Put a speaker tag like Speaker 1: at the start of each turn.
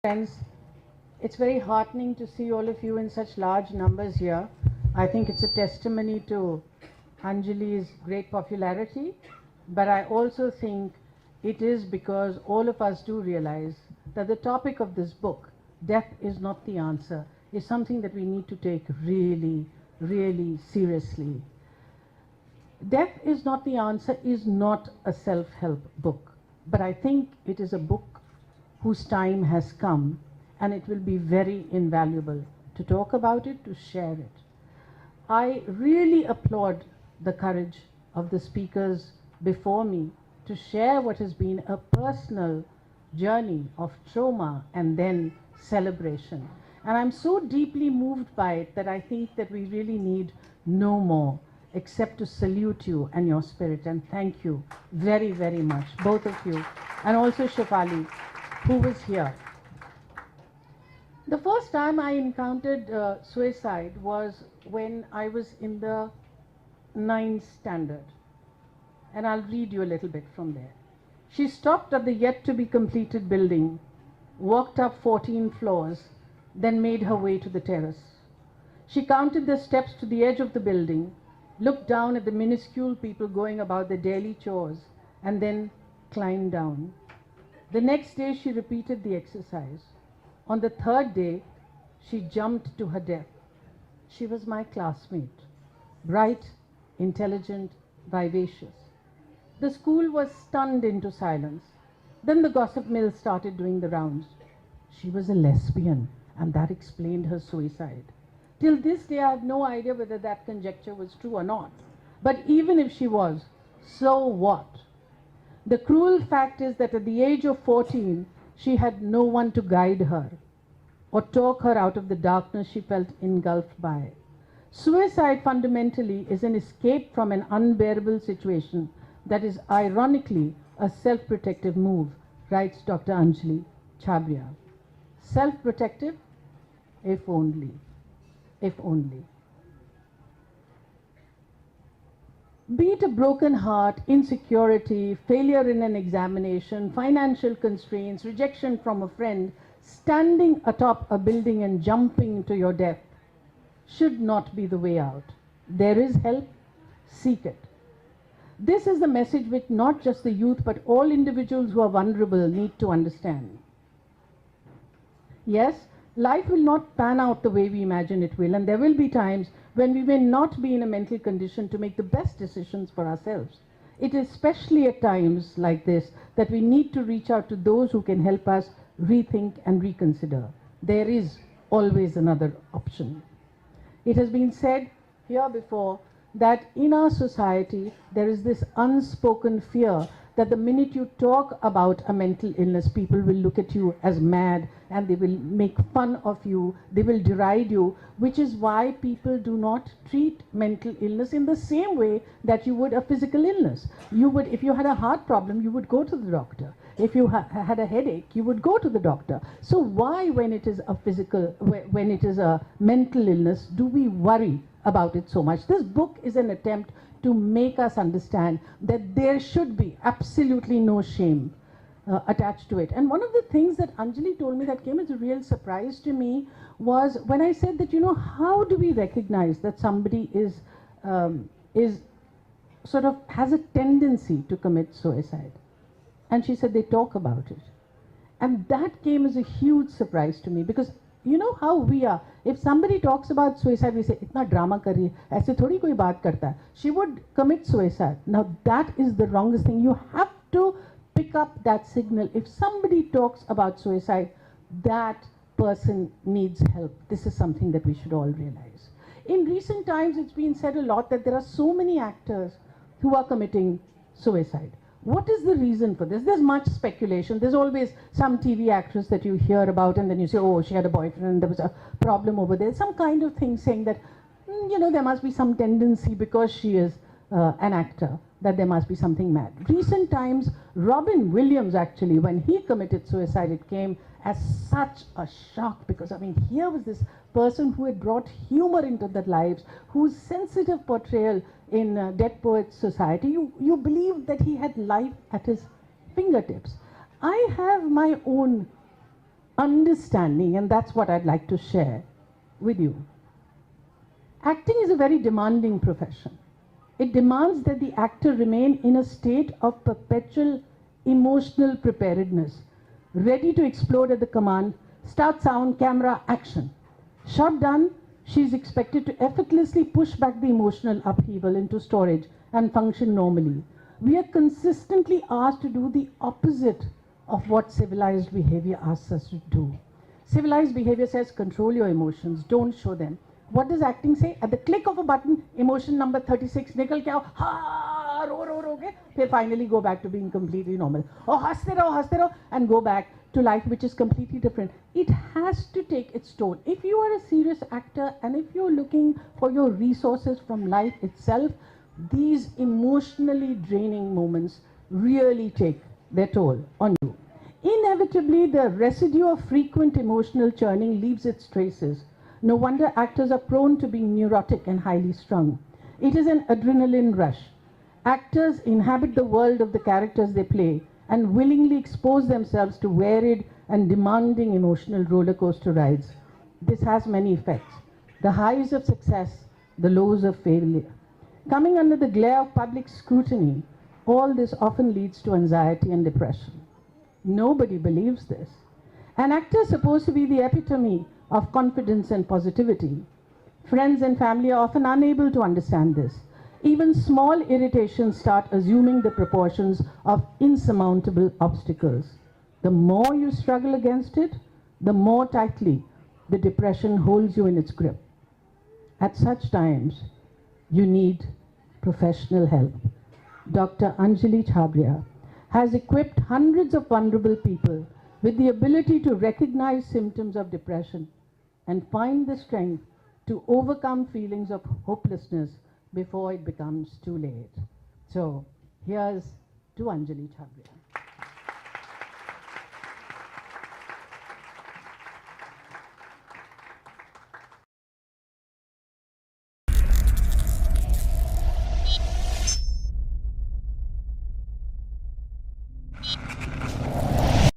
Speaker 1: Friends, it's very heartening to see all of you in such large numbers here. I think it's a testimony to Anjali's great popularity, but I also think it is because all of us do realize that the topic of this book, Death is Not the Answer, is something that we need to take really, really seriously. Death is Not the Answer is not a self-help book, but I think it is a book whose time has come, and it will be very invaluable to talk about it, to share it. I really applaud the courage of the speakers before me to share what has been a personal journey of trauma and then celebration. And I'm so deeply moved by it that I think that we really need no more except to salute you and your spirit, and thank you very, very much, both of you, and also Shefali, who was here. The first time I encountered suicide was when I was in the 9th standard. And I'll read you a little bit from there. She stopped at the yet-to-be-completed building, walked up 14 floors, then made her way to the terrace. She counted the steps to the edge of the building, looked down at the minuscule people going about their daily chores, and then climbed down. The next day she repeated the exercise. On the third day, she jumped to her death. She was my classmate, bright, intelligent, vivacious. The school was stunned into silence. Then the gossip mill started doing the rounds. She was a lesbian, and that explained her suicide. Till this day, I have no idea whether that conjecture was true or not. But even if she was, so what? The cruel fact is that at the age of 14, she had no one to guide her or talk her out of the darkness she felt engulfed by. Suicide fundamentally is an escape from an unbearable situation that is ironically a self-protective move, writes Dr. Anjali, Chhabria. Self-protective? If only. If only. Be it a broken heart, insecurity, failure in an examination, financial constraints, rejection from a friend, standing atop a building and jumping to your death should not be the way out. There is help, seek it. This is the message which not just the youth but all individuals who are vulnerable need to understand. Yes, life will not pan out the way we imagine it will, and there will be times when we may not be in a mental condition to make the best decisions for ourselves. It is especially at times like this that we need to reach out to those who can help us rethink and reconsider. There is always another option. It has been said here before that in our society there is this unspoken fear that the minute you talk about a mental illness, people will look at you as mad and they will make fun of you, they will deride you, which is why people do not treat mental illness in the same way that you would a physical illness. You would, if you had a heart problem, you would go to the doctor. If you had a headache, you would go to the doctor. So why, when it is a physical, when it is a mental illness, do we worry about it so much? This book is an attempt to make us understand that there should be absolutely no shame attached to it. And one of the things that Anjali told me that came as a real surprise to me was when I said that, you know, how do we recognize that somebody is sort of has a tendency to commit suicide? And she said they talk about it. And that came as a huge surprise to me, because you know how we are. If somebody talks about suicide, we say, "Itna drama kar rahi hai, aise thodi koi baat karta hai." She would commit suicide. Now that is the wrongest thing. You have to pick up that signal. If somebody talks about suicide, that person needs help. This is something that we should all realize. In recent times, it's been said a lot that there are so many actors who are committing suicide. What is the reason for this? There's much speculation. There's always some TV actress that you hear about and then you say, oh, she had a boyfriend and there was a problem over there. Some kind of thing saying that, you know, there must be some tendency because she is an actor, that there must be something mad. Recent times, Robin Williams actually, when he committed suicide, it came as such a shock, because I mean, here was this person who had brought humor into their lives, whose sensitive portrayal in Dead Poets Society, you believed that he had life at his fingertips. I have my own understanding, and that's what I'd like to share with you. Acting is a very demanding profession. It demands that the actor remain in a state of perpetual emotional preparedness, ready to explode at the command, start sound, camera, action. Shot done, she is expected to effortlessly push back the emotional upheaval into storage and function normally. We are consistently asked to do the opposite of what civilized behavior asks us to do. Civilized behavior says control your emotions, don't show them. What does acting say? At the click of a button, emotion number 36, nikal ke aao, ha, ro ke, फिर finally go back to being completely normal. Oh, हंसते रहो, and go back to life which is completely different. It has to take its toll. If you are a serious actor and if you're looking for your resources from life itself, these emotionally draining moments really take their toll on you. Inevitably, the residue of frequent emotional churning leaves its traces. No wonder actors are prone to being neurotic and highly strung. It is an adrenaline rush. Actors inhabit the world of the characters they play and willingly expose themselves to varied and demanding emotional roller coaster rides. This has many effects. The highs of success, the lows of failure. Coming under the glare of public scrutiny, all this often leads to anxiety and depression. Nobody believes this. An actor is supposed to be the epitome of confidence and positivity. Friends and family are often unable to understand this. Even small irritations start assuming the proportions of insurmountable obstacles. The more you struggle against it, the more tightly the depression holds you in its grip. At such times, you need professional help. Dr. Anjali Chhabria has equipped hundreds of vulnerable people with the ability to recognize symptoms of depression and find the strength to overcome feelings of hopelessness before it becomes too late. So here's to Anjali Chhabria.